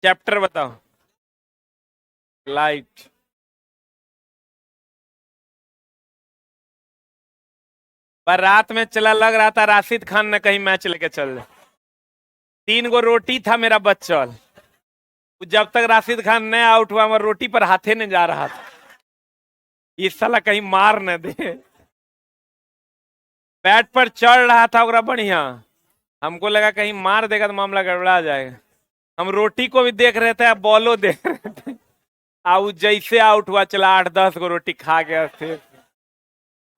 Chapter बताओ। Light. पर रात में चला, लग रहा था राशिद खान ने कहीं मैच लेके चल जाए। 3 गो रोटी था मेरा बच्चल। जब तक राशिद खान नहीं आउट हुआ, मैं रोटी पर हाथे नहीं जा रहा था, इस साला कहीं मार न दे। बैट पर चढ़ रहा था ओकरा बढ़िया, हमको लगा कहीं मार देगा तो मामला गड़बड़ा जाएगा। हम रोटी को भी देख रहे थे, बॉलो देख रहे थे। जैसे आउट हुआ, चला 8-10 गो रोटी खा गया थे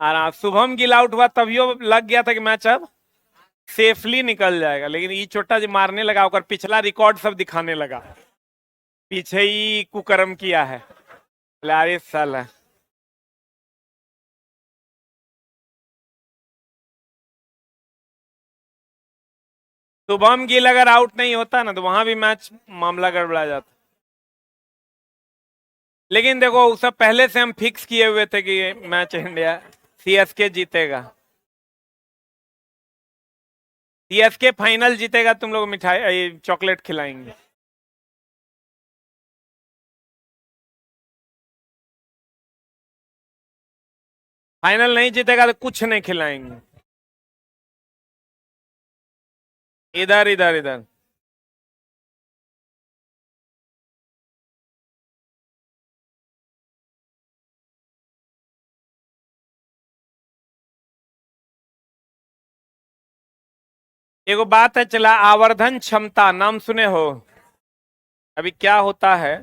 आराम। शुभम गिल आउट हुआ तभियो लग गया था कि मैच अब सेफली निकल जाएगा, लेकिन ये छोटा जी मारने लगा, और पिछला रिकॉर्ड सब दिखाने लगा, पीछे ही कुकर्म किया है। अरे साला, शुभम गिल अगर आउट नहीं होता ना तो वहां भी मैच मामला गड़बड़ा जाता। लेकिन देखो, सब पहले से हम फिक्स किए हुए थे कि मैच इंडिया सीएसके जीतेगा। सीएसके फाइनल जीतेगा, तुम लोग मिठाई चॉकलेट खिलाएंगे। फाइनल नहीं जीतेगा तो कुछ नहीं खिलाएंगे। इधर इधर इधर। एगो बात है, चला आवर्धन क्षमता नाम सुने हो? अभी क्या होता है,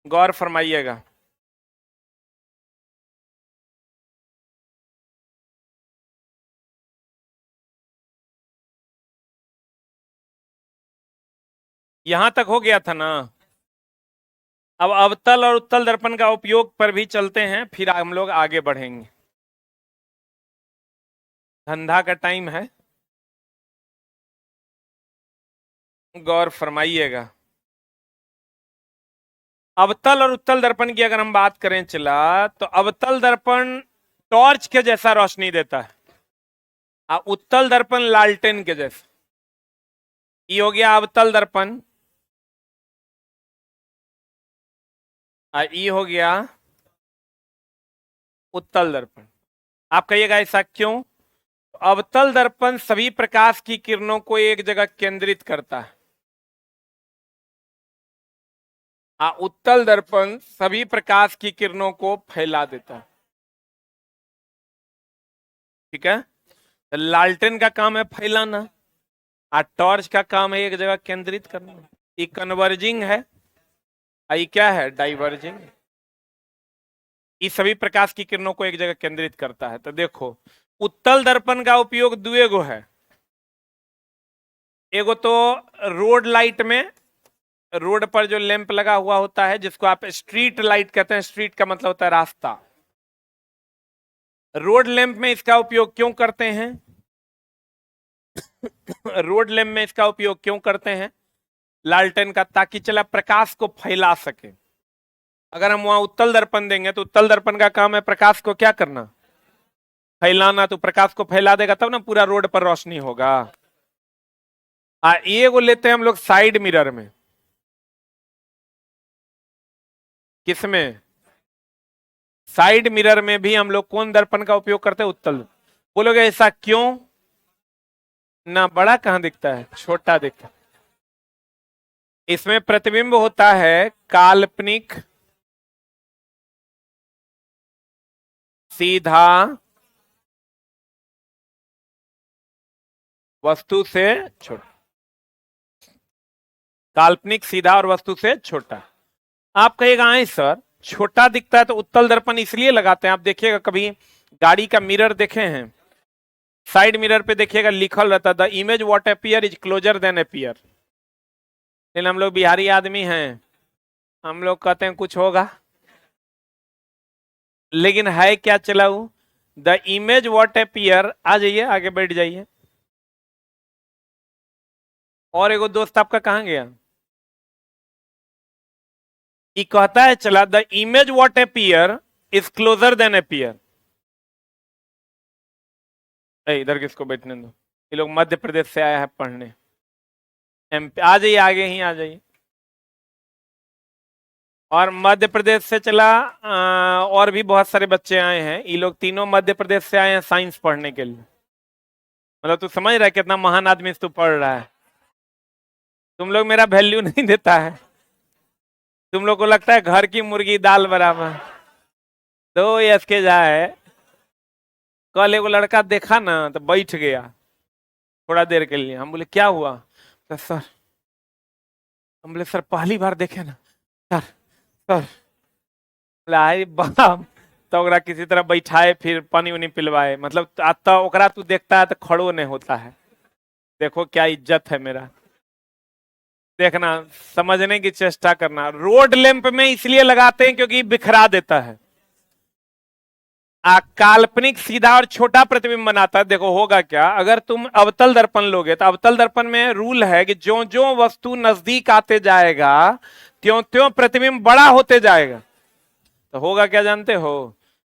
गौर फरमाइएगा। यहां तक हो गया था ना। अब अवतल और उत्तल दर्पण का उपयोग पर भी चलते हैं, फिर हम लोग आगे बढ़ेंगे। धंधा का टाइम है, गौर फरमाइएगा। अवतल और उत्तल दर्पण की अगर हम बात करें चला, तो अवतल दर्पण टॉर्च के जैसा रोशनी देता है, उत्तल दर्पण लालटेन के जैसा। ये हो गया अवतल दर्पण, ये हो गया उत्तल दर्पण। आप कहिएगा ऐसा क्यों? अवतल दर्पण सभी प्रकाश की किरणों को एक जगह केंद्रित करता है, उत्तल दर्पण सभी प्रकाश की किरणों को फैला देता है। ठीक है, तो लालटेन का काम है फैलाना, टॉर्च का काम है एक जगह केंद्रित करना। ये कन्वर्जिंग है, ये क्या है, डाइवर्जिंग। ये सभी प्रकाश की किरणों को एक जगह केंद्रित करता है। तो देखो, उत्तल दर्पण का उपयोग दुए गो है। एगो तो रोड लाइट में, रोड पर जो लैंप लगा हुआ होता है जिसको आप स्ट्रीट लाइट कहते हैं, स्ट्रीट का मतलब होता है रास्ता। रोड लैंप में इसका उपयोग क्यों करते हैं? रोड लैंप में इसका उपयोग क्यों करते हैं लालटेन का? ताकि चला प्रकाश को फैला सके। अगर हम वहां उत्तल दर्पण देंगे तो उत्तल दर्पण का काम है प्रकाश को क्या करना, फैलाना। तो प्रकाश को फैला देगा तब ना पूरा रोड पर रोशनी होगा। ये को लेते हैं हम लोग साइड मिरर में। किसमें? साइड मिरर में भी हम लोग कौन दर्पण का उपयोग करते हैं, उत्तल। बोलोगे ऐसा क्यों? ना बड़ा कहां दिखता है, छोटा दिखता है। इसमें प्रतिबिंब होता है काल्पनिक, सीधा, वस्तु से छोटा। काल्पनिक, सीधा और वस्तु से छोटा। आप कहेगा आए सर, छोटा दिखता है तो उत्तल दर्पण इसलिए लगाते हैं। आप देखिएगा कभी गाड़ी का मिरर देखे हैं, साइड मिरर पे देखिएगा लिखल रहता है the image what appear is closure then appear. लेकिन हम लोग बिहारी आदमी हैं, हम लोग कहते हैं कुछ होगा, लेकिन है क्या चलाऊ, द इमेज व्हाट अपीयर। आ जाइए आगे बैठ जाइए। और एगो दोस्त आपका कहां गया? ये कहता है चला the image what appear is closure then appear. इधर किसको बैठने दो, ये लोग मध्य प्रदेश से आया है पढ़ने। एमपी आ जाइए, आगे ही आ जाइए। और मध्य प्रदेश से चला और भी बहुत सारे बच्चे आए हैं। ये लोग तीनों मध्य प्रदेश से आए हैं साइंस पढ़ने के लिए। मतलब तू समझ रहा है कितना महान आदमी से तू पढ़ रहा है। तुम लोग मेरा वैल्यू नहीं देता है। तुम लोग को लगता है घर की मुर्गी दाल बराबर। तो ये इसके जाए, कल एगो लड़का देखा ना तो बैठ गया थोड़ा देर के लिए। हम बोले क्या हुआ? तो सर, हम बोले सर पहली बार देखे ना सर। सर बोले अरे बाप। तो ओकरा किसी तरह बैठाए, फिर पानी उनी पिलवाए। मतलब तो ओकरा तू देखता है तो खड़ो नहीं होता है। देखो क्या इज्जत है मेरा। देखना, समझने की चेष्टा करना। रोड लैंप में इसलिए लगाते हैं क्योंकि बिखरा देता है। काल्पनिक सीधा और छोटा प्रतिबिंब बनाता है। देखो होगा क्या, अगर तुम अवतल दर्पण लोगे तो अवतल दर्पण में रूल है कि जो जो वस्तु नजदीक आते जाएगा त्यों त्यों प्रतिबिंब बड़ा होते जाएगा। तो होगा क्या जानते हो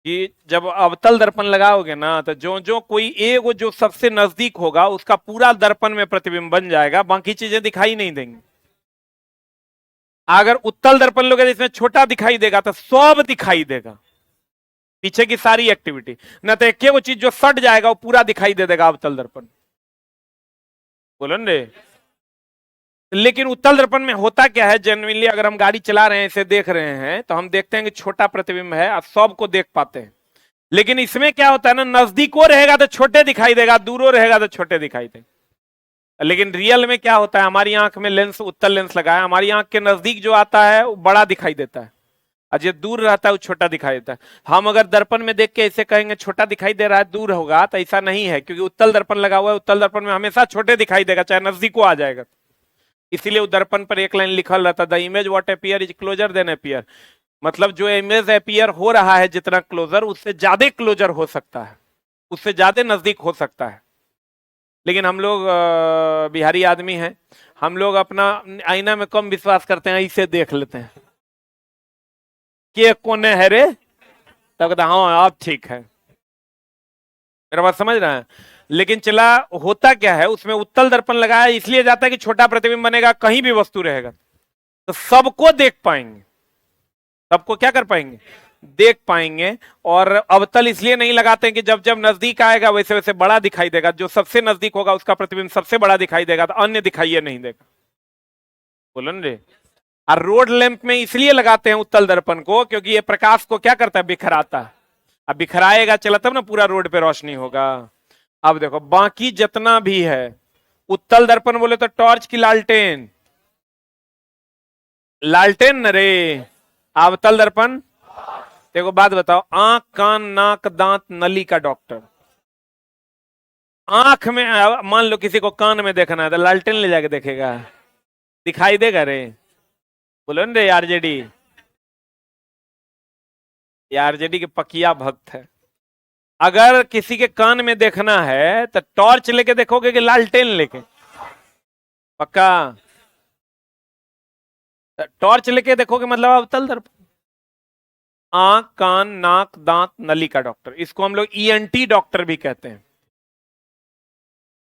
कि जब अवतल दर्पण लगाओगे ना तो जो जो कोई एक जो सबसे नजदीक होगा उसका पूरा दर्पण में प्रतिबिंब बन जाएगा, बाकी चीजें दिखाई नहीं देंगी। अगर उत्तल दर्पण लोगे जिसमें छोटा दिखाई देगा तो सब दिखाई देगा, पीछे की सारी एक्टिविटी। न तो एक वो चीज जो सट जाएगा वो पूरा दिखाई दे देगा अवतल दर्पण। बोलो रे। लेकिन उत्तल दर्पण में होता क्या है, जनरली अगर हम गाड़ी चला रहे हैं, इसे देख रहे हैं तो हम देखते हैं कि छोटा प्रतिबिंब है, आप सबको देख पाते हैं। लेकिन इसमें क्या होता है ना, नजदीको रहेगा तो छोटे दिखाई देगा, दूरो रहेगा तो छोटे दिखाई देगा। लेकिन रियल में क्या होता है, हमारी आंख में लेंस, उत्तल लेंस लगा है, हमारी आंख के नजदीक जो आता है वो बड़ा दिखाई देता है और जो दूर रहता है वो छोटा दिखाई देता है। हम अगर दर्पण में देख के ऐसे कहेंगे छोटा दिखाई दे रहा है, दूर होगा, तो ऐसा नहीं है, क्योंकि उत्तल दर्पण लगा हुआ है। उत्तल दर्पण में हमेशा छोटे दिखाई देगा चाहे नजदीको आ जाएगा। इसीलिए वो दर्पण पर एक लाइन लिखल रहता, the image what appear is closure then appear. मतलब जो इमेज अपीयर हो रहा है जितना क्लोजर, उससे ज्यादा क्लोजर हो सकता है, उससे ज्यादा नजदीक हो सकता है। लेकिन हम लोग बिहारी आदमी हैं, हम लोग अपना आईना में कम विश्वास करते हैं, इसे देख लेते हैं कि कोने है रे, तब कहता हाँ आप ठीक है। मेरा बात समझ रहा है। लेकिन चला, होता क्या है, उसमें उत्तल दर्पण लगाया इसलिए जाता है कि छोटा प्रतिबिंब बनेगा, कहीं भी वस्तु रहेगा तो सबको देख पाएंगे, सबको क्या कर पाएंगे, देख पाएंगे। और अवतल इसलिए नहीं लगाते कि जब जब नजदीक आएगा वैसे वैसे बड़ा दिखाई देगा, जो सबसे नजदीक होगा उसका प्रतिबिंब सबसे बड़ा दिखाई देगा, तो अन्य दिखाई नहीं देगा। बोलो न रे। और रोड लैंप में इसलिए लगाते हैं उत्तल दर्पण को क्योंकि ये प्रकाश को क्या करता है, बिखराता है। अब बिखराएगा चला तब ना पूरा रोड पे रोशनी होगा। अब देखो बाकी जितना भी है, उत्तल दर्पण बोले तो टॉर्च की लालटेन, लालटेन न रे। अवतल दर्पण, देखो बात बताओ, आंख कान नाक दांत नली का डॉक्टर, आंख में मान लो किसी को कान में देखना है तो लालटेन ले जाके देखेगा, दिखाई देगा रे। बोलो न रे आरजेडी, ये आरजेडी के पकिया भक्त है। अगर किसी के कान में देखना है तो टॉर्च लेके देखोगे कि लालटेन लेके? पक्का टॉर्च लेके देखोगे, मतलब अवतल दर्पण। आंख कान नाक दांत नली का डॉक्टर, इसको हम लोग ईएनटी डॉक्टर भी कहते हैं।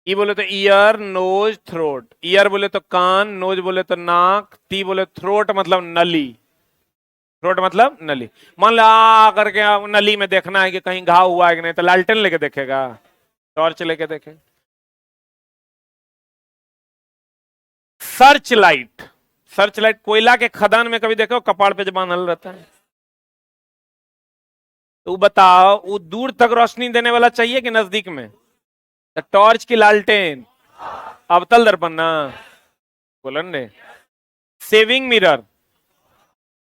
ई बोले तो ईयर नोज थ्रोट, ईयर बोले तो कान, नोज बोले तो नाक, टी बोले थ्रोट मतलब नली, थ्रोट मतलब नली। मान लो करके नली में देखना है कि कहीं घाव हुआ है कि नहीं, तो लालटेन लेके देखेगा, टॉर्च लेके देखे। सर्च लाइट, सर्च लाइट कोयला के खदान में कभी देखो कपाड़ पे जो बांधल रहता है, तो बताओ वो दूर तक रोशनी देने वाला चाहिए कि नजदीक में? तो टॉर्च की लालटेन, अवतल दर्पण ना। बोलन रे। सेविंग मिरर,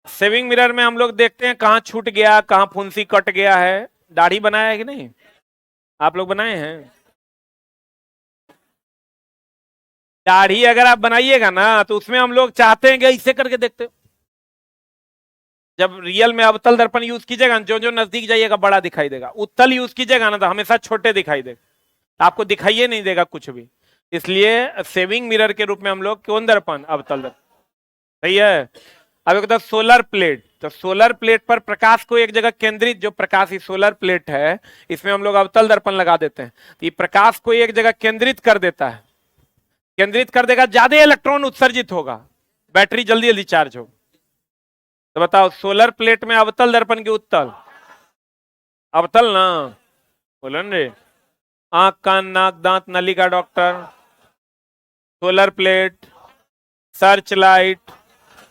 सेविंग मिरर में हम लोग देखते हैं कहां छूट गया, कहां फुंसी कट गया है। दाढ़ी बनाया है कि नहीं, आप लोग बनाए हैं? दाढ़ी अगर आप बनाइएगा ना तो उसमें हम लोग चाहते हैं कि इसे करके देखते हो। जब रियल में अवतल दर्पण यूज कीजिएगा, जो जो नजदीक जाइएगा बड़ा दिखाई देगा, उत्तल यूज कीजिएगा ना तो हमेशा छोटे दिखाई देगा, आपको दिखाइए नहीं देगा कुछ भी। इसलिए सेविंग मिरर के रूप में हम लोग कौन दर्पण, अवतल दर्पण। सही है। अब एक होता सोलर प्लेट, तो सोलर प्लेट पर प्रकाश को एक जगह केंद्रित, जो प्रकाश ही सोलर प्लेट है इसमें हम लोग अवतल दर्पण लगा देते हैं, तो ये प्रकाश को एक जगह केंद्रित कर देता है, केंद्रित कर देगा, ज्यादा इलेक्ट्रॉन उत्सर्जित होगा, बैटरी जल्दी जल्दी चार्ज होगा। तो बताओ सोलर प्लेट में अवतल दर्पण की उत्तल? अवतल ना, बोलो रे। आंख कान नाक दांत नली का doctor, solar plate, search light.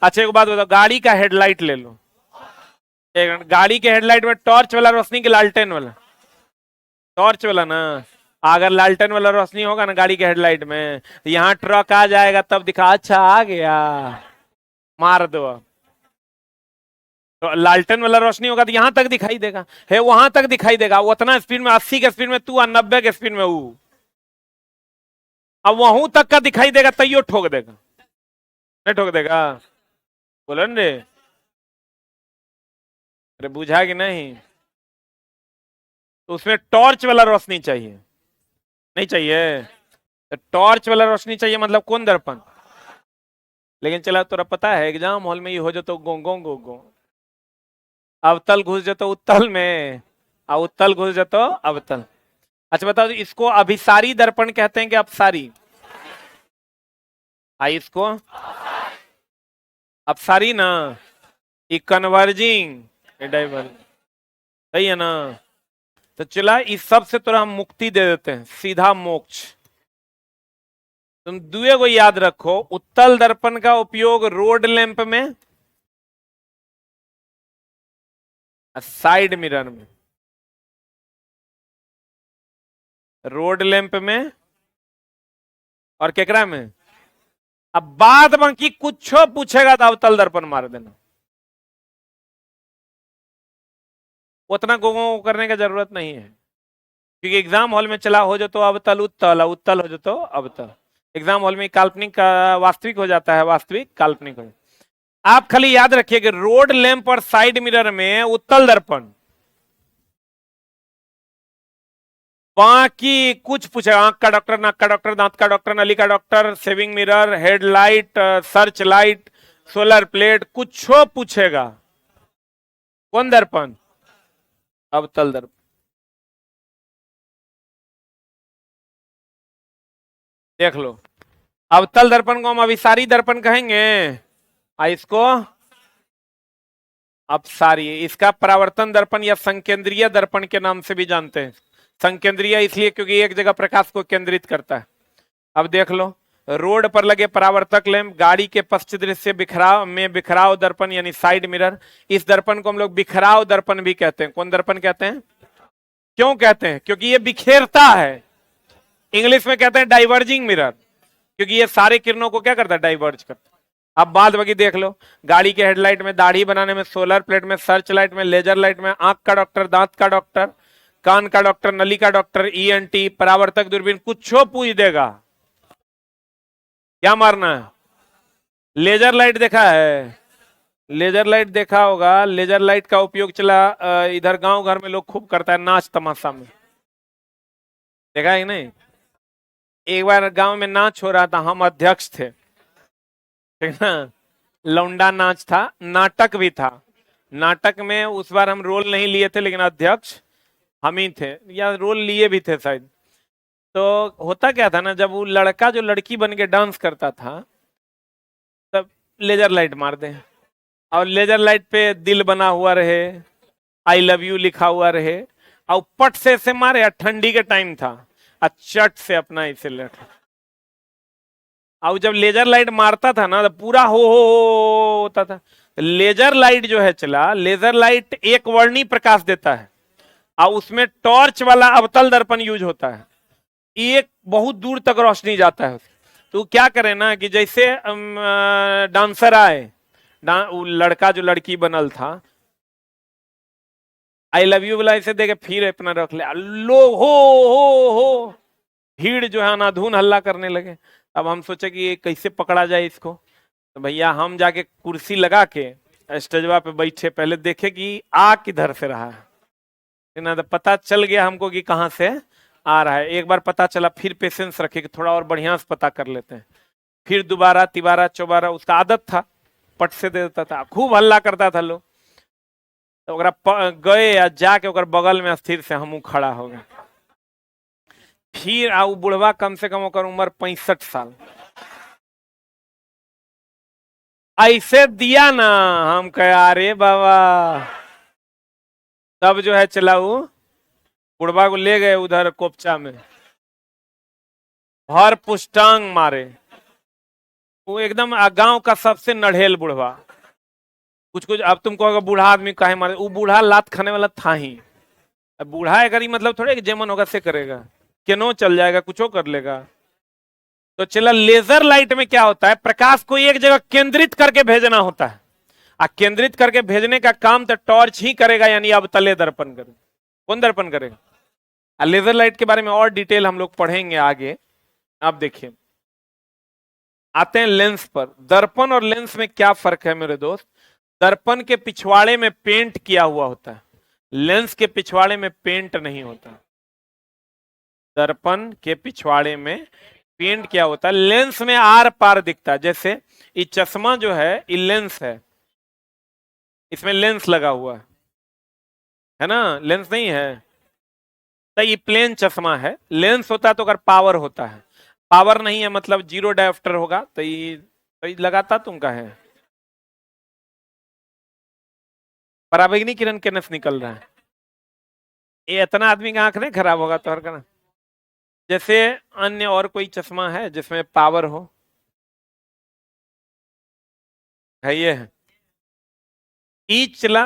अच्छा एक बात बताओ, गाड़ी का हेडलाइट ले लो, एक मिनट, गाड़ी के हेडलाइट में टॉर्च वाला रोशनी की लालटेन वाला? टॉर्च वाला ना। अगर लालटेन वाला रोशनी होगा ना गाड़ी के हेडलाइट में, तो यहाँ ट्रक आ जाएगा तब दिखा, अच्छा आ गया, मार दो। तो लालटेन वाला रोशनी होगा तो यहां तक दिखाई देगा, है वहां तक दिखाई देगा, उतना स्पीड में 80 के स्पीड में तू और 90 के स्पीड में वो, अब वहां तक का दिखाई देगा तैयो ठोक देगा, नहीं ठोक देगा? बोलो रे। अरे बुझा कि नहीं? तो उसमें टॉर्च वाला रोशनी चाहिए, नहीं चाहिए? तो टॉर्च वाला रोशनी चाहिए मतलब कौन दर्पण? लेकिन चला तोरा पता है एग्जाम हॉल में ये हो जातो गो गो गो गो, अवतल घुस जातो उत्तल में, और उत्तल घुस जातो अवतल। अच्छा बताओ इसको अभिसारी दर्पण कहते हैं कि अपसारी? आई इसको अपसारी ना, ये कन्वर्जिंग, ये डाइवर्ज, सही है ना? तो चला इस सब से थोड़ा हम मुक्ति दे देते हैं, सीधा मोक्ष। तुम दुए को याद रखो, उत्तल दर्पण का उपयोग रोड लैंप में, साइड मिरर में, रोड लैंप में, और केकरा में? अब बाद बाकी कुछ पूछेगा तो अवतल दर्पण मार देना, उतना गो करने की जरूरत नहीं है, क्योंकि एग्जाम हॉल में चला हो जो तो अवतल उत्तल, उत्तल हो जो तो अवतल। एग्जाम हॉल में काल्पनिक वास्तविक हो जाता है, वास्तविक काल्पनिक हो जाता है। आप खाली याद रखिए कि रोड लैंप और साइड मिरर में उत्तल दर्पण, बाकी कुछ पूछेगा, आंख का डॉक्टर, नाक का डॉक्टर, दांत का डॉक्टर, नली का doctor, saving mirror, headlight, search light, solar plate, कुछ पूछेगा, कौन दर्पण? अवतल दर्पण। देख लो, अवतल दर्पण को हम अभिसारी दर्पण कहेंगे, इसको अपसारी। इसका परावर्तन दर्पण या संकेंद्रीय दर्पण के नाम से भी जानते हैं। संकेंद्रीय इसलिए क्योंकि एक जगह प्रकाश को केंद्रित करता है। अब देख लो, रोड पर लगे परावर्तक लैंप, गाड़ी के पश्चिम दृश्य बिखराव में बिखराव दर्पण यानी साइड मिरर, इस दर्पण को हम लोग बिखराव दर्पण भी कहते हैं। कौन दर्पण कहते हैं? क्यों कहते हैं? क्योंकि ये बिखेरता है। इंग्लिश में कहते हैं डाइवर्जिंग मिरर, क्योंकि ये सारे किरणों को क्या करता है? डाइवर्ज करता है। अब बात बाकी देख लो, गाड़ी के हेडलाइट में, दाढ़ी बनाने में, सोलर प्लेट में, सर्च लाइट में, लेजर लाइट में, आंख का डॉक्टर, दांत का डॉक्टर, कान का डॉक्टर, नली का डॉक्टर, ईएनटी, परावर्तक दूरबीन, कुछ पूछ देगा, क्या मारना है? लेजर लाइट देखा है? लेजर लाइट देखा होगा, लेजर लाइट का उपयोग चला इधर गांव घर में लोग खूब करता है, नाच तमाशा में, देखा है कि नहीं? एक बार गांव में नाच हो रहा था, हम अध्यक्ष थे, ठीक ना? लौंडा नाच था, नाटक भी था। नाटक में उस बार हम रोल नहीं लिए थे, लेकिन अध्यक्ष हम ही थे, या रोल लिए भी थे शायद। तो होता क्या था ना, जब वो लड़का जो लड़की बन के डांस करता था, तब लेजर लाइट मार दे, और लेजर लाइट पे दिल बना हुआ रहे, आई लव यू लिखा हुआ रहे, और पट से ऐसे मारे, और ठंडी के टाइम था, और चट से अपना इसे लेट। और जब लेजर लाइट मारता था ना, तो पूरा हो होता था। लेजर लाइट जो है चला, लेजर लाइट एक वर्णी प्रकाश देता है, और उसमें टॉर्च वाला अवतल दर्पण यूज होता है, एक बहुत दूर तक रोशनी जाता है। तो क्या करे ना कि जैसे डांसर आए, लड़का जो लड़की बनल था, आई लव यू वाला ऐसे देखे, फिर अपना रख ले, लोग हो भीड़ जो है अनाधुन हल्ला करने लगे। अब हम सोचे कि ये कैसे पकड़ा जाए इसको, तो भैया हम जाके कुर्सी लगा के स्टेजवा पे बैठे, पहले देखे कि आ किधर से रहा है ना, तो पता चल गया हमको कि कहाँ से आ रहा है। एक बार पता चला, फिर पेशेंस रखे कि थोड़ा और बढ़िया से पता कर लेते हैं, फिर दोबारा तिबारा चौबारा, उसका आदत था, पट से दे देता था, खूब हल्ला करता था लोग। तो गए या जाके बगल में स्थिर से हमू खड़ा हो गए, फिर आ बुढ़वा कम से कम उम्र 65 साल, ऐसे दिया ना, हम कहे अरे बाबा। तब जो है चला वो बुढ़वा को ले गए उधर कोपचा में, भर पुष्टांग मारे। वो एकदम गांव का सबसे नढ़ेल बुढ़वा। कुछ कुछ अब तुम कहोगे बूढ़ा आदमी काहे मारे, वो बूढ़ा लात खाने वाला था ही। अब बूढ़ा है करी मतलब थोड़े कि जेमन होगा से करेगा, केनो चल जाएगा, कुछो कर लेगा। तो चला, लेजर लाइट में क्या होता है, प्रकाश को एक जगह केंद्रित करके भेजना होता है। केंद्रित करके भेजने का काम तो टॉर्च ही करेगा, यानी अब तले दर्पण करे। कौन दर्पण करेगा? लेजर लाइट के बारे में और डिटेल हम लोग पढ़ेंगे आगे। आप देखिए, आते हैं लेंस पर। दर्पण और लेंस में क्या फर्क है मेरे दोस्त? दर्पण के पिछवाड़े में पेंट किया हुआ होता है, लेंस के पिछवाड़े में पेंट नहीं होता। दर्पण के पिछवाड़े में पेंट किया होता है, लेंस में आर पार दिखता है। जैसे ये चश्मा जो है ये लेंस है, इसमें लेंस लगा हुआ है ना, लेंस नहीं है तो ये प्लेन चश्मा है। लेंस होता तो अगर पावर होता है, पावर नहीं है मतलब जीरो डायोप्टर होगा तो ये लगाता तुम का है। पराबैंगनी किरण के नस निकल रहा है, ये इतना आदमी का आंख नहीं खराब होगा तो हर का। जैसे अन्य और कोई चश्मा है जिसमें पावर हो? है ये है ई चला,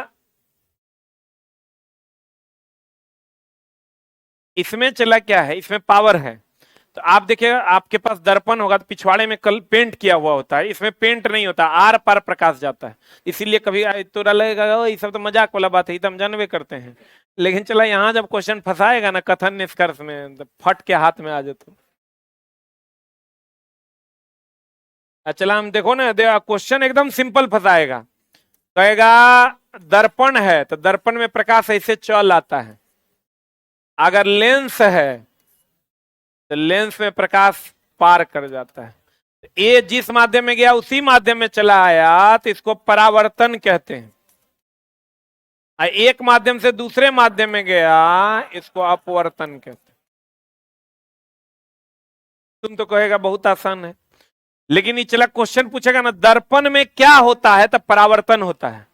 इसमें चला क्या है, इसमें पावर है। तो आप देखिएगा आपके पास दर्पण होगा तो पिछवाड़े में कल पेंट किया हुआ होता है, इसमें पेंट नहीं होता, आर पार प्रकाश जाता है। इसीलिए कभी तो लगेगा "ओ, ये सब तो मजाक वाला बात है, ये तो हम जानवे करते हैं"। लेकिन चला यहाँ जब क्वेश्चन फंसाएगा ना कथन निष्कर्ष में, तो फट के हाथ में आ जाते। चला हम देखो ना, क्वेश्चन एकदम सिंपल फंसाएगा। कहेगा दर्पण है तो दर्पण में प्रकाश ऐसे चल आता है, अगर लेंस है तो लेंस में प्रकाश पार कर जाता है। ये जिस माध्यम में गया उसी माध्यम में चला आया, तो इसको परावर्तन कहते हैं। एक माध्यम से दूसरे माध्यम में गया, इसको अपवर्तन कहते हैं। तुम तो कहेगा बहुत आसान है, लेकिन ये चला क्वेश्चन पूछेगा ना दर्पण में क्या होता है, तब परावर्तन होता है।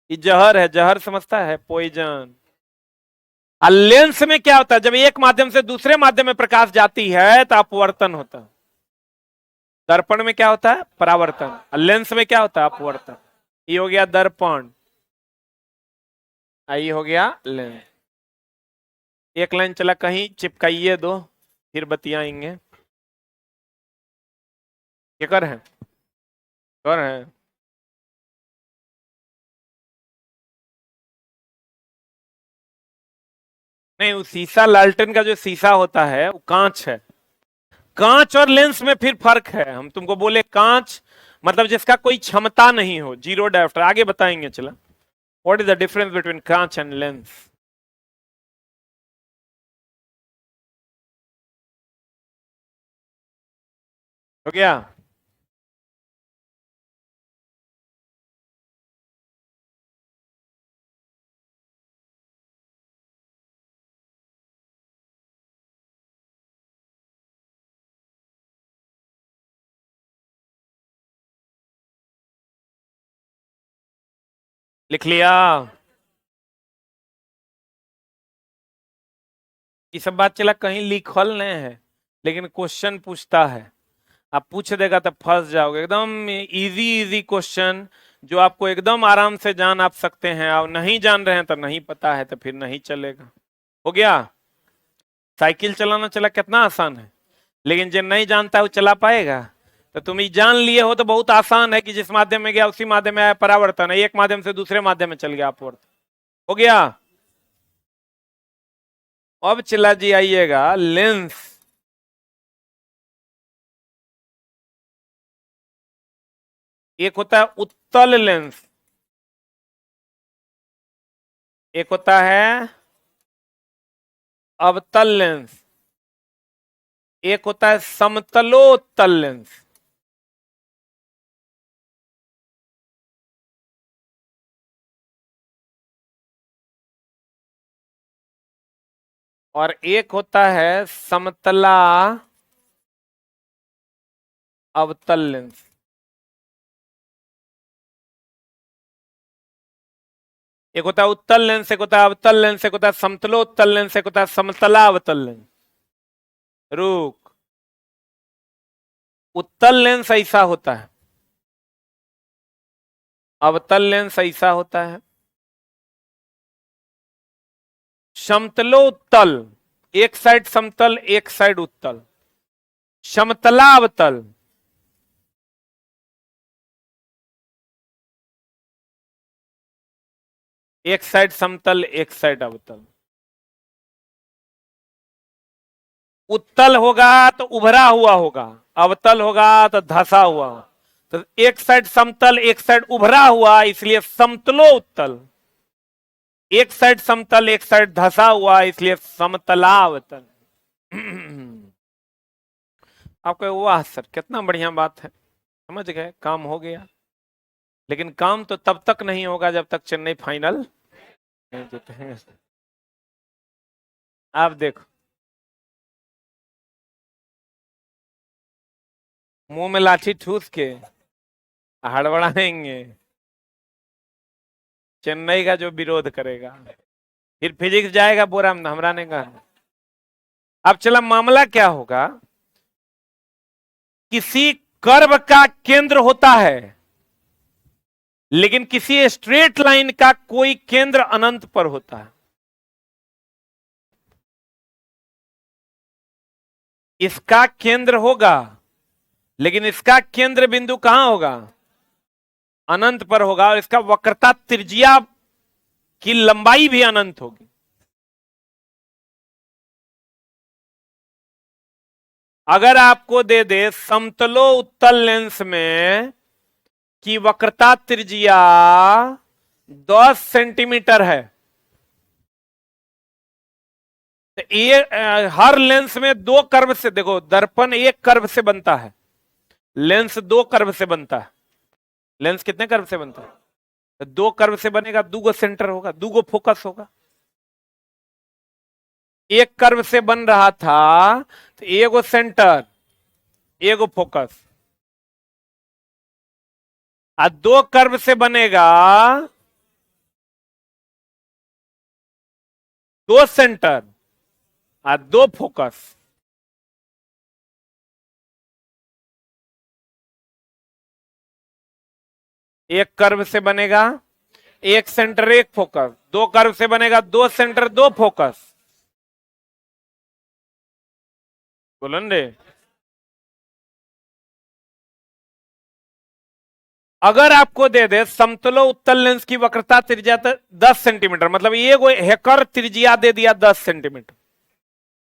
ये जहर है, जहर समझता है, पॉइजन। और लेंस में क्या होता है, जब एक माध्यम से दूसरे माध्यम में प्रकाश जाती है तो अपवर्तन होता है। दर्पण में क्या होता है, परावर्तन, और लेंस में क्या होता है, अपवर्तन। ये हो गया दर्पण, आई हो गया लेंस। एक लाइन चला कहीं चिपकाइए दो, फिर बतियाएंगे। क्या कर है, कर है। नहीं, वो शीशा लालटेन का जो शीशा होता है वो कांच है। कांच और लेंस में फिर फर्क है। हम तुमको बोले कांच मतलब जिसका कोई क्षमता नहीं हो, जीरो डायोप्टर, आगे बताएंगे चला what is the difference between कांच एंड लेंस। हो गया? लिख लिया? ये सब बात चला कहीं लिखल नहीं है, लेकिन क्वेश्चन पूछता है। आप पूछ देगा तो फंस जाओगे। एकदम इजी इजी क्वेश्चन जो आपको एकदम आराम से जान आप सकते हैं, और नहीं जान रहे हैं तो नहीं पता है तो फिर नहीं चलेगा। हो गया? साइकिल चलाना चला कितना आसान है, लेकिन जो नहीं जानता है वो चला पाएगा? तो तुम ये जान लिए हो तो बहुत आसान है कि जिस माध्यम में गया उसी माध्यम में आया परावर्तन है, एक माध्यम से दूसरे माध्यम में चल गया अपवर्तन। हो गया? अब चला जी आइएगा लेंस। एक होता है उत्तल लेंस, एक होता है अवतल लेंस, एक होता है समतलोत्तल लेंस। और एक होता है समतला अवतल लेंस। एक होता है उत्तल लेंस, एक होता है अवतल लेंस, एक होता है समतलोत्तल लेंस, एक होता है समतलावतल लेंस। रुक, उत्तल लेंस ऐसा होता है, अवतल लेंस ऐसा होता है, समतलोत्तल एक साइड समतल एक साइड उत्तल, समतलावतल एक साइड समतल एक साइड अवतल। उत्तल होगा तो उभरा हुआ होगा, अवतल होगा तो धसा हुआ, तो एक साइड समतल एक साइड उभरा हुआ, इसलिए समतलो उत्तल, एक साइड समतल एक साइड धसा हुआ, इसलिए समतलावतल। आपको वाह सर कितना बढ़िया बात है, समझ गए, काम हो गया। लेकिन काम तो तब तक नहीं होगा जब तक चेन्नई फाइनल नहीं जीते हैं। आप देखो, मुंह में लाठी ठूस के हड़बड़ाएंगे चेन्नई का जो विरोध करेगा, फिर फिजिक्स जाएगा बोरा में हमरा ने कहा। अब चला मामला क्या होगा, किसी कर्व का केंद्र होता है, लेकिन किसी स्ट्रेट लाइन का कोई केंद्र अनंत पर होता है। इसका केंद्र होगा, लेकिन इसका केंद्र बिंदु कहां होगा, अनंत पर होगा, और इसका वक्रता त्रिज्या की लंबाई भी अनंत होगी। अगर आपको दे दे समतलो उत्तल लेंस में की वक्रता त्रिज्या 10 सेंटीमीटर है, तो ये हर लेंस में दो कर्व से, देखो दर्पण एक कर्व से बनता है, लेंस दो कर्व से बनता है। लेंस कितने कर्व से बनता है, तो दो कर्व से बनेगा, दूगो सेंटर होगा, दूगो फोकस होगा। एक कर्व से बन रहा था तो एगो सेंटर एगो फोकस, और दो कर्व से बनेगा दो सेंटर और दो फोकस। एक कर्व से बनेगा एक सेंटर एक फोकस, दो कर्व से बनेगा दो सेंटर दो फोकस। बोलो रे, अगर आपको दे दे समतलो उत्तल लेंस की वक्रता त्रिज्या 10 सेंटीमीटर, मतलब ये कोई हेकर त्रिज्या दे दिया 10 सेंटीमीटर,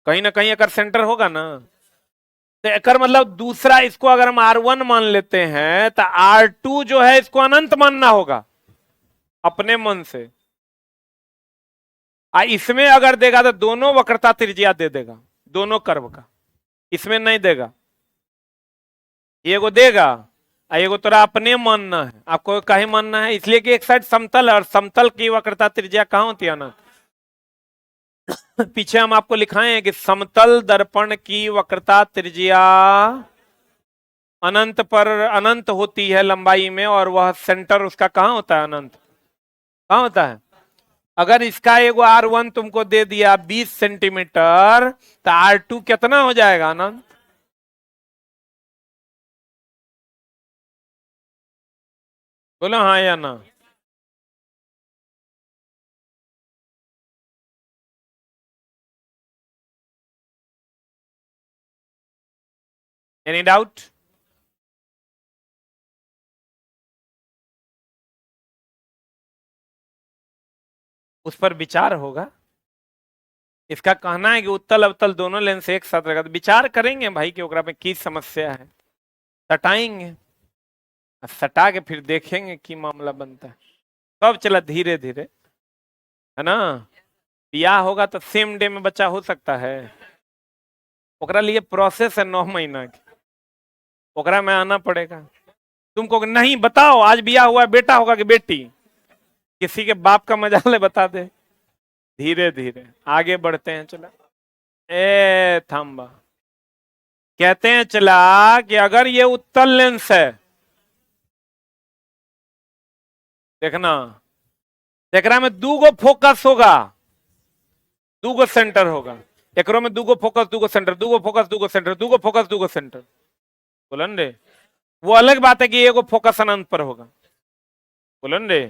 कहीं ना कहीं अगर सेंटर होगा ना, तो एकर मतलब दूसरा, इसको अगर हम R1 मान लेते हैं तो R2 जो है इसको अनंत मानना होगा अपने मन से। इसमें अगर देगा तो दोनों वक्रता त्रिज्या दे देगा, दोनों कर्व का, इसमें नहीं देगा, ये को देगा, एगो तोरा अपने मानना है, आपको कहीं मानना है, इसलिए कि एक साइड समतल है और समतल की वक्रता त्रिज्या कहां होती है ना। पीछे हम आपको लिखाए हैं कि समतल दर्पण की वक्रता त्रिज्या अनंत पर अनंत होती है लंबाई में, और वह सेंटर उसका कहां होता है, अनंत कहां होता है। अगर इसका एगो R1 तुमको दे दिया 20 सेंटीमीटर, तो R2 कितना हो जाएगा, अनंत। बोलो हाँ या ना। Any doubt. उस पर विचार होगा। इसका कहना है कि उत्तल अवतल दोनों लेंस एक साथ रहेगा, तो विचार करेंगे भाई कि ओकरा में की समस्या है, सटाएंगे, सटा के फिर देखेंगे की मामला बनता है। सब चला धीरे धीरे, है ना। ब्याह होगा तो सेम डे में बच्चा हो सकता है, ओकरा लिए प्रोसेस है 9 महीना की, ओकरा में आना पड़ेगा। तुमको नहीं बताओ आज ब्याह हुआ है, बेटा होगा कि बेटी, किसी के बाप का मजाल बता दे। धीरे धीरे आगे बढ़ते हैं, चला ए थम्बा। कहते हैं चला कि अगर ये उत्तल लेंस है, देखना एकरा में दूगो फोकस होगा, दूगो सेंटर होगा। एकरो में दूगो फोकस दूगो सेंटर, दूगो फोकस दूगो सेंटर, दूगो फोकस दूगो सेंटर। बोलन रे, वो अलग बात है कि एगो फोकस अनंत पर होगा। बोलन रे,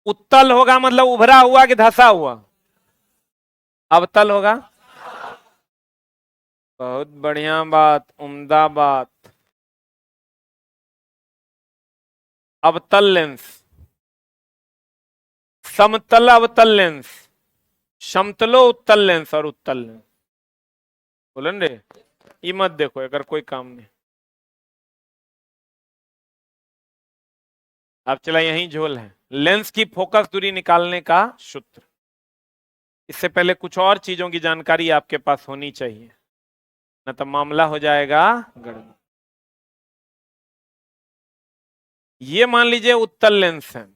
उत्तल होगा मतलब उभरा हुआ कि धसा हुआ? अवतल होगा। बहुत बढ़िया बात, उम्दा बात। अवतल लेंस, समतल अवतल लेंस, समतलो उत्तल लेंस और उत्तल लेंस। बोलन रे, ये मत देखो अगर कोई काम नहीं। अब चला यही झोल है, लेंस की फोकस दूरी निकालने का सूत्र। इससे पहले कुछ और चीजों की जानकारी आपके पास होनी चाहिए, न तो मामला हो जाएगा गड़बड़। ये मान लीजिए उत्तल लेंस है,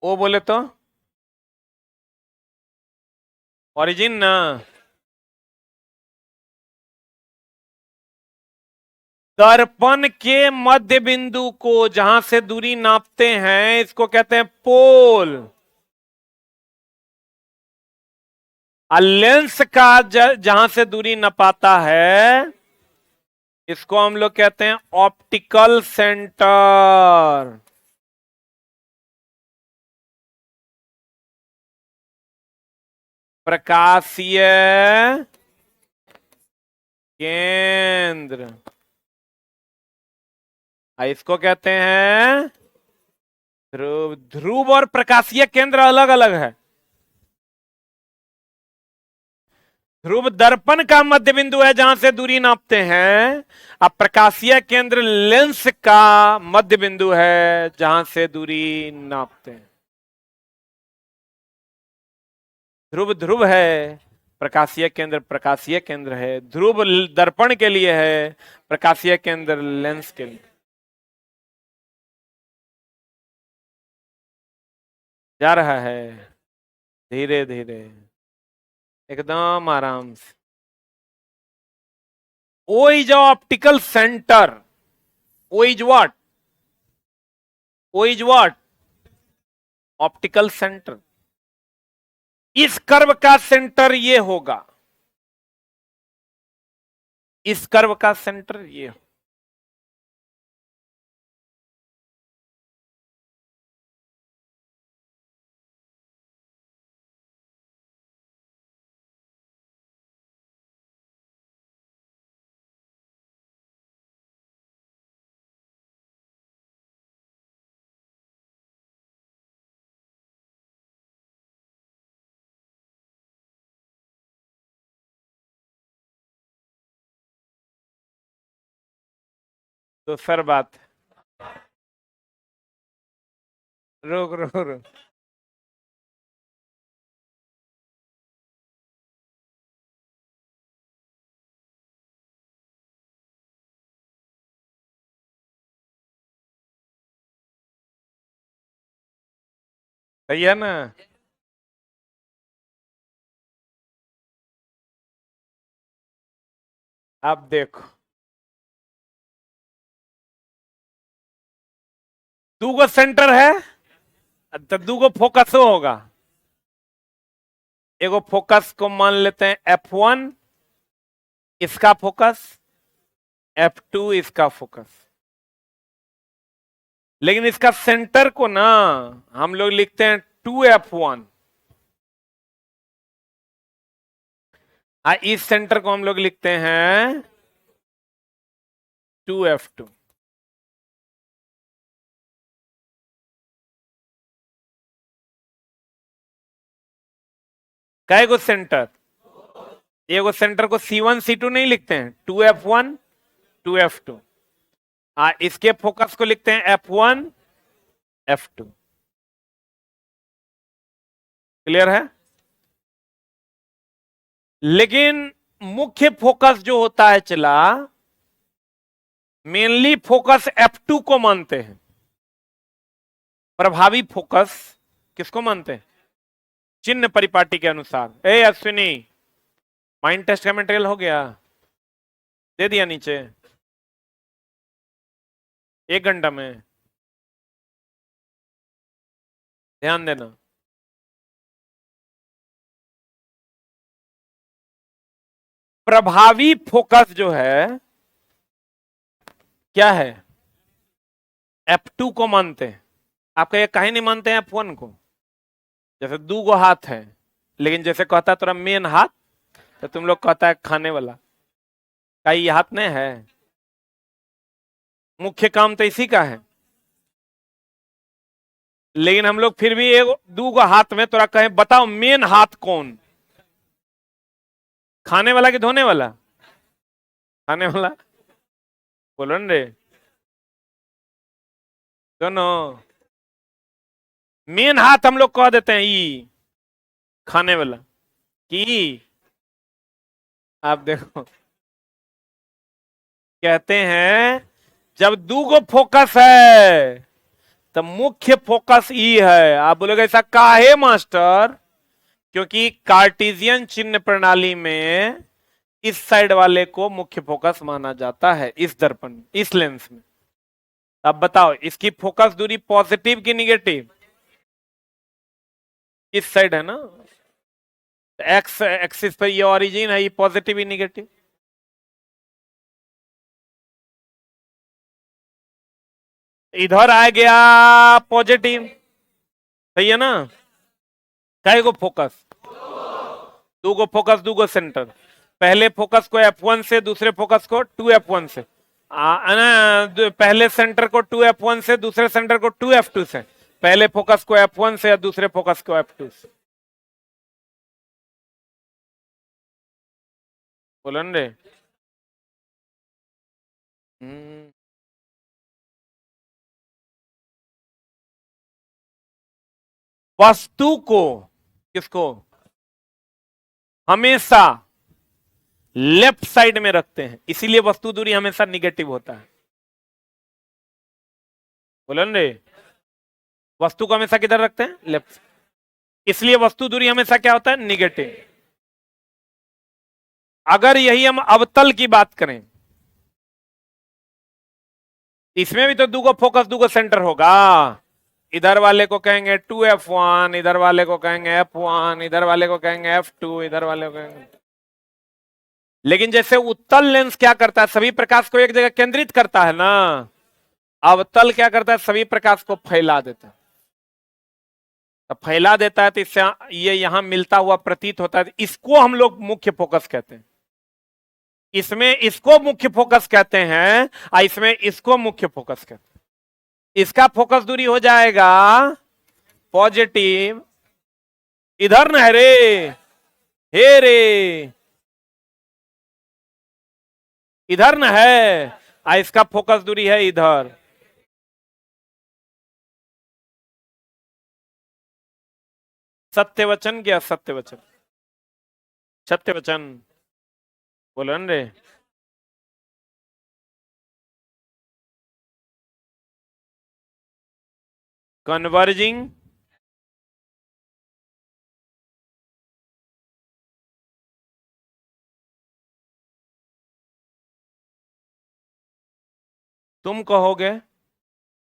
वो बोले तो ओरिजिन ना, दर्पण के मध्य बिंदु को जहां से दूरी नापते हैं इसको कहते हैं पोल। और लेंस का जहां से दूरी नपाता है इसको हम लोग कहते हैं ऑप्टिकल सेंटर। प्रकाशीय केंद्र, इसको कहते हैं ध्रुव। ध्रुव और प्रकाशीय केंद्र अलग अलग है। ध्रुव दर्पण का मध्य बिंदु है जहां से दूरी नापते हैं, अब प्रकाशीय केंद्र लेंस का मध्य बिंदु है जहां से दूरी नापते हैं। ध्रुव ध्रुव है, प्रकाशीय केंद्र है। ध्रुव दर्पण के लिए है, प्रकाशीय केंद्र लेंस के लिए। जा रहा है धीरे धीरे, एकदम आराम से। O is optical centre. O is what? O is what? Optical centre. इस कर्व का सेंटर ये होगा, इस कर्व का सेंटर ये होगा। तो सर बात, रुक रुक रुक, सही है ना? आप देखो, दूगो सेंटर है तो दूगो फोकस होगा। एगो फोकस को मान लेते हैं F1, इसका फोकस, F2 इसका फोकस। लेकिन इसका सेंटर को ना हम लोग लिखते हैं 2F1, इस सेंटर को हम लोग लिखते हैं 2F2। कैगो सेंटर? एगो सेंटर को C1 C2 नहीं लिखते हैं, 2F1 2F2। इसके फोकस को लिखते हैं F1 F2। क्लियर है? लेकिन मुख्य फोकस जो होता है चला, मेनली फोकस F2 को मानते हैं। प्रभावी फोकस किसको मानते हैं? चिन्ह परिपाटी के अनुसार। ए अश्विनी, माइंड टेस्ट का मटेरियल हो गया? दे दिया नीचे 1 घंटा में। ध्यान देना। प्रभावी फोकस जो है क्या है? F2 को मानते हैं। आपका ये कहीं नहीं मानते हैं F1 को? जैसे 2 हाथ है, लेकिन जैसे कहता है तेरा मेन हाथ, तो तुम लोग कहता है खाने वाला का ये हाथ नहीं है? मुख्य काम तो इसी का है, लेकिन हम लोग फिर भी एक 2 हाथ में तोरा कहे बताओ मेन हाथ कौन? खाने वाला कि धोने वाला? खाने वाला। बोलो न रे। दोनों। मेन हाथ हम लोग कह देते हैं ई खाने वाला कि, आप देखो कहते हैं जब 2 फोकस है तो मुख्य फोकस ई है। आप बोलोगे ऐसा काहे मास्टर? क्योंकि कार्टेशियन चिन्ह प्रणाली में इस साइड वाले को मुख्य फोकस माना जाता है, इस दर्पण, इस लेंस में। अब बताओ इसकी फोकस दूरी पॉजिटिव की निगेटिव? इस साइड है ना, एक्स एक्सिस पर ये ओरिजिन है, ये पॉजिटिव ही निगेटिव? इधर आ गया पॉजिटिव, सही है ना? कई को फोकस? 2 focus, 2 centre. पहले फोकस को F1 से, दूसरे फोकस को 2F1 से। पहले सेंटर को 2F1 से, दूसरे सेंटर को 2F2 से। पहले फोकस को F1 से या दूसरे फोकस को F2 से। बोलो रे। हम्म। वस्तु को, किसको, हमेशा लेफ्ट साइड में रखते हैं, इसीलिए वस्तु दूरी हमेशा निगेटिव होता है। बोलो रे। वस्तु को हमेशा किधर रखते हैं? लेफ्ट। इसलिए वस्तु दूरी हमेशा क्या होता है? निगेटिव। अगर यही हम अवतल की बात करें, इसमें भी तो 2 फोकस, 2 सेंटर होगा। इधर वाले को कहेंगे 2F1, इधर वाले को कहेंगे F1, इधर वाले को कहेंगे F2, इधर वाले को कहेंगे। लेकिन जैसे उत्तल लेंस क्या करता है? सभी प्रकाश को एक जगह केंद्रित करता है ना। अवतल क्या करता है? सभी प्रकाश को फैला देता है। तो फैला देता है तो इससे ये यहां मिलता हुआ प्रतीत होता है, इसको हम लोग मुख्य फोकस कहते हैं। इसमें इसको मुख्य फोकस कहते हैं और इसमें इसको मुख्य फोकस कहते हैं। इसका फोकस दूरी हो जाएगा पॉजिटिव, इधर न है रे, हे रे, इधर न है, और इसका फोकस दूरी है इधर। सत्य वचन क्या? सत्य वचन, सत्य वचन। बोलो न रे। कन्वर्जिंग तुम कहोगे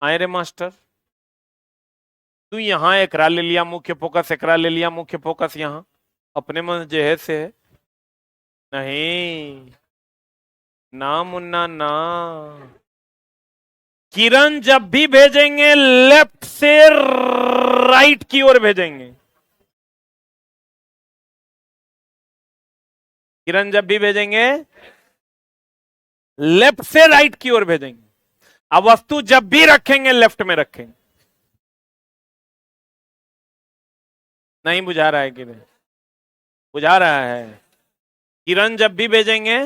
आए रे मास्टर, तू यहां एकरा ले लिया मुख्य फोकस, एकरा ले लिया मुख्य फोकस, यहां अपने मन जेहे से। नहीं ना मुन्ना ना, किरण जब भी भेजेंगे लेफ्ट से राइट की ओर भेजेंगे। किरण जब भी भेजेंगे लेफ्ट से राइट की ओर भेजेंगे। अब वस्तु जब भी रखेंगे लेफ्ट में रखेंगे। नहीं बुझा रहा है? किरण बुझा रहा है? किरण जब भी भेजेंगे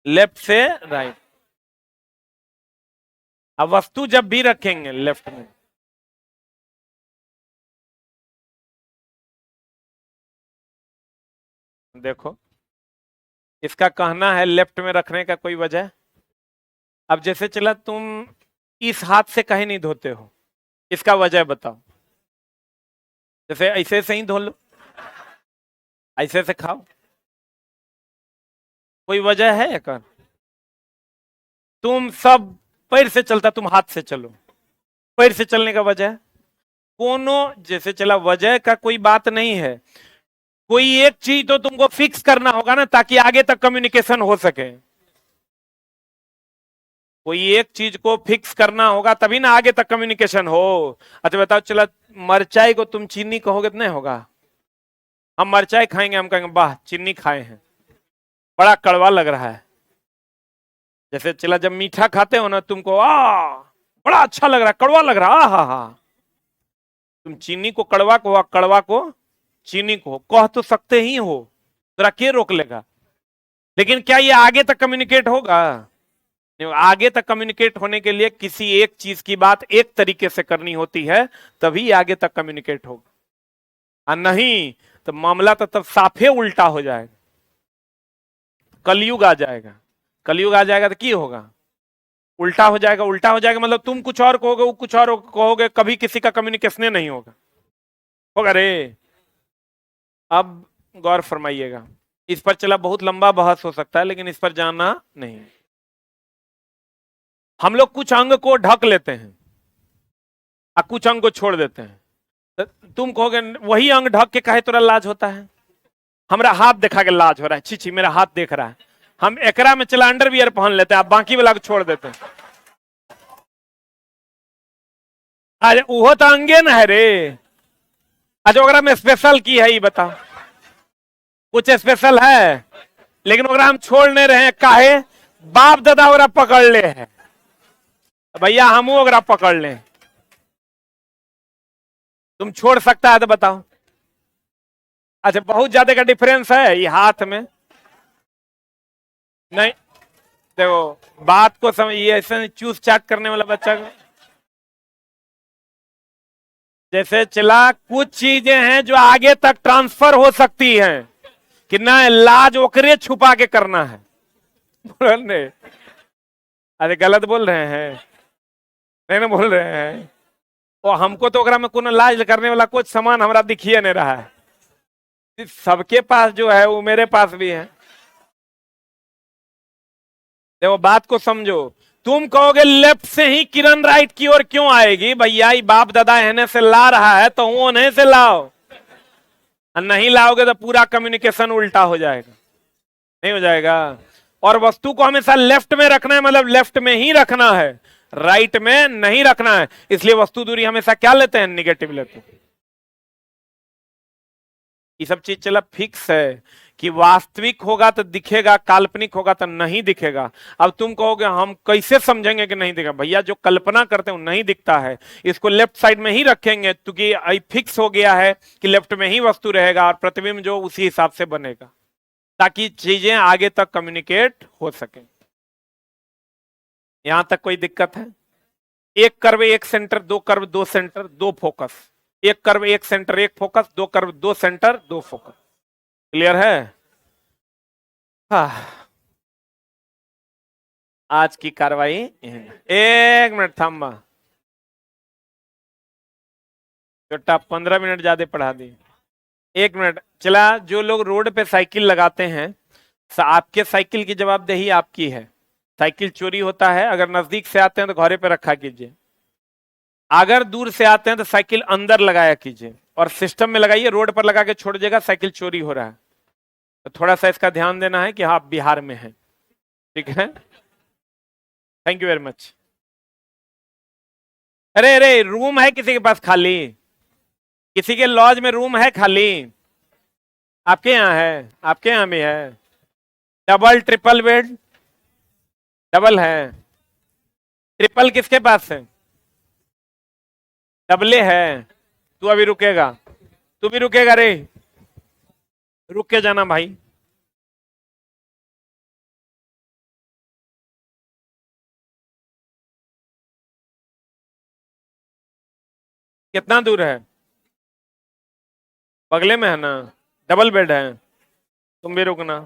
लेफ्ट से राइट, अब वस्तु जब भी रखेंगे लेफ्ट में। देखो इसका कहना है लेफ्ट में रखने का कोई वजह। अब जैसे चला तुम इस हाथ से कहीं नहीं धोते हो, इसका वजह बताओ। जैसे ऐसे से ही धो लो, ऐसे से खाओ, कोई वजह है एक? तुम सब पैर से चलता, तुम हाथ से चलो, पैर से चलने का वजह कोनो जैसे चला, वजह का कोई बात नहीं है। कोई एक चीज तो तुमको फिक्स करना होगा ना, ताकि आगे तक कम्युनिकेशन हो सके। कोई एक चीज को फिक्स करना होगा तभी ना आगे तक कम्युनिकेशन हो। अच्छा बताओ, चला मरचाई को तुम चीनी कहोगे तो नहीं होगा। हम मरचाई खाएंगे, हम कहेंगे वाह चीनी खाए हैं, बड़ा कड़वा लग रहा है। जैसे चला जब मीठा खाते हो ना, तुमको बड़ा अच्छा लग रहा है, कड़वा लग रहा है, हा। तुम चीनी को कड़वा को, कड़वा को चीनी को कह तो सकते ही हो, जरा के रोक लेगा। लेकिन क्या ये आगे तक कम्युनिकेट होगा? आगे तक कम्युनिकेट होने के लिए किसी एक चीज की बात एक तरीके से करनी होती है, तभी आगे तक कम्युनिकेट होगा। और नहीं तो मामला तो तब साफे उल्टा हो जाएगा, कलयुग आ जाएगा। कलयुग आ जाएगा तो की होगा? उल्टा हो जाएगा। उल्टा हो जाएगा मतलब तुम कुछ और कहोगे, वो कुछ और कहोगे, कभी किसी का कम्युनिकेशन नहीं होगा। होगा रे। अब गौर फरमाइएगा, इस पर चला बहुत लंबा बहस हो सकता है, लेकिन इस पर जाना नहीं। हम लोग कुछ अंग को ढक लेते हैं और कुछ अंग को छोड़ देते हैं। तो तुम कहोगे वही अंग ढक के काहे तोरा लाज होता है? हमारा हाथ देखा के लाज हो रहा है, छी छी मेरा हाथ देख रहा है। हम एकरा में चला अंडरवियर पहन लेते हैं, आप बाकी वाला को छोड़ देते हैं। अरे वो तो अंगे न है रे। अच्छा ओकरा में स्पेशल की है, ये बताओ, कुछ स्पेशल है? लेकिन ओकरा हम छोड़ नहीं रहे हैं, काहे? बाप दादा ओकरा पकड़ ले है, भैया हम ओकरा पकड़ ले। तुम छोड़ सकता है तो बताओ। अच्छा बहुत ज्यादा का डिफरेंस है ये हाथ में? नहीं देखो बात को समझ, ये ऐसे चूस चाट करने वाला बच्चा को, जैसे चला कुछ चीजें हैं जो आगे तक ट्रांसफर हो सकती हैं, कि ना लाज ओकरे छुपा के करना है। बोल रहे, अरे गलत बोल रहे हैं? नहीं ना बोल रहे हैं? तो हमको तो ओकरा में कोनो लाज करने वाला कुछ सामान हमरा दिखिए नहीं रहा है। सबके पास जो है वो मेरे पास भी है। देखो बात को समझो, तुम कहोगे लेफ्ट से ही किरण राइट की ओर क्यों आएगी? भैया बाप दादा कहने से ला रहा है तो वो नहीं से लाओ, और नहीं लाओगे तो पूरा कम्युनिकेशन उल्टा हो जाएगा। नहीं हो जाएगा। और वस्तु को हमेशा लेफ्ट में रखना है, मतलब लेफ्ट में ही रखना है, राइट में नहीं रखना है। इसलिए वस्तु दूरी हमेशा क्या लेते हैं? निगेटिव लेते हैं। ये सब चीज चला फिक्स है कि वास्तविक होगा तो दिखेगा, काल्पनिक होगा तो नहीं दिखेगा। अब तुम कहोगे हम कैसे समझेंगे कि नहीं दिखेगा? भैया जो कल्पना करते हैं नहीं दिखता है, इसको लेफ्ट साइड में ही रखेंगे क्योंकि फिक्स हो गया है कि लेफ्ट में ही वस्तु रहेगा और प्रतिबिंब जो उसी हिसाब से बनेगा, ताकि चीजें आगे तक कम्युनिकेट हो सके। यहां तक कोई दिक्कत है? एक कर्व एक सेंटर, दो कर्व दो सेंटर दो फोकस, एक कर्व एक सेंटर एक फोकस, दो कर्व दो सेंटर दो फोकस। क्लियर है? हाँ। आज की कार्रवाई एक मिनट थम्बा, छोटा 15 मिनट ज्यादा पढ़ा दी। एक मिनट चला, जो लोग रोड पे साइकिल लगाते हैं, आपके साइकिल की जवाबदेही आपकी है। साइकिल चोरी होता है, अगर नजदीक से आते हैं तो घरे पे रखा कीजिए, अगर दूर से आते हैं तो साइकिल अंदर लगाया कीजिए, और सिस्टम में लगाइए, रोड पर लगा के छोड़ दीजिएगा, साइकिल चोरी हो रहा है। तो थोड़ा सा इसका ध्यान देना है कि हाँ आप बिहार में हैं। ठीक है, थैंक यू वेरी मच। अरे अरे रूम है किसी के पास खाली? किसी के लॉज में रूम है खाली? आपके यहाँ है? आपके यहाँ भी है? Double triple bed? डबल है, ट्रिपल किसके पास है? डबले है। तू अभी रुकेगा? तू भी रुकेगा रे? रुक के जाना भाई। कितना दूर है? बगले में है ना? डबल बेड है, तुम भी रुकना।